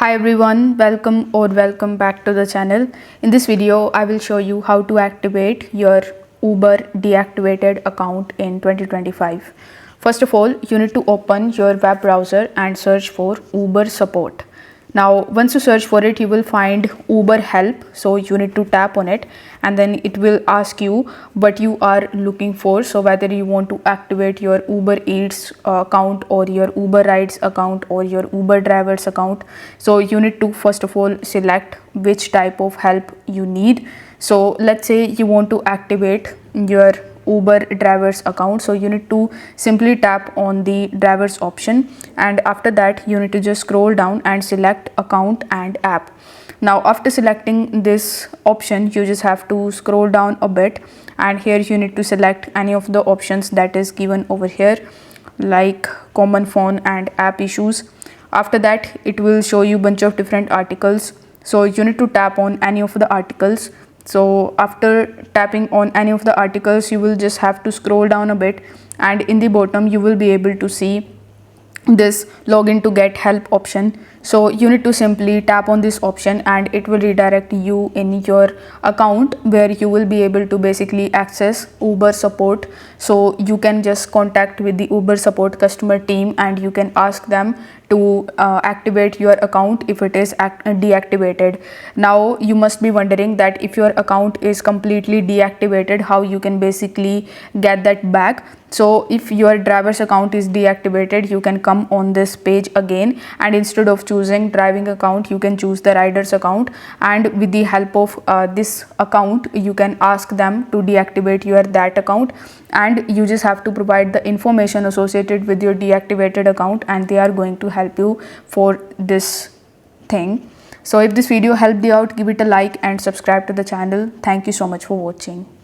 Hi everyone, welcome back to the channel. In this video, I will show you how to activate your Uber deactivated account in 2025. First of all, you need to open your web browser and search for Uber support. Now, once you search for it, you will find Uber help. So you need to tap on it and then it will ask you what you are looking for. So whether you want to activate your Uber Eats account or your Uber Rides account or your Uber drivers account. So you need to first of all select which type of help you need. So let's say you want to activate your Uber drivers account, so you need to simply tap on the drivers option, and after that you need to just scroll down and select account and app. Now after selecting this option, you just have to scroll down a bit, and here you need to select any of the options that is given over here, like common phone and app issues. After that, it will show you bunch of different articles, so you need to tap on any of the articles. So after tapping on any of the articles, you will just have to scroll down a bit, and in the bottom you will be able to see this login to get help option. So you need to simply tap on this option and it will redirect you in your account, where you will be able to basically access Uber support. So you can just contact with the Uber support customer team and you can ask them to activate your account if it is deactivated. Now you must be wondering that if your account is completely deactivated, how you can basically get that back. So if your driver's account is deactivated, you can come on this page again, and instead of choosing driving account, you can choose the rider's account, and with the help of this account you can ask them to deactivate your that account, and you just have to provide the information associated with your deactivated account and they are going to help you for this thing. So if this video helped you out, give it a like and subscribe to the channel. Thank you so much for watching.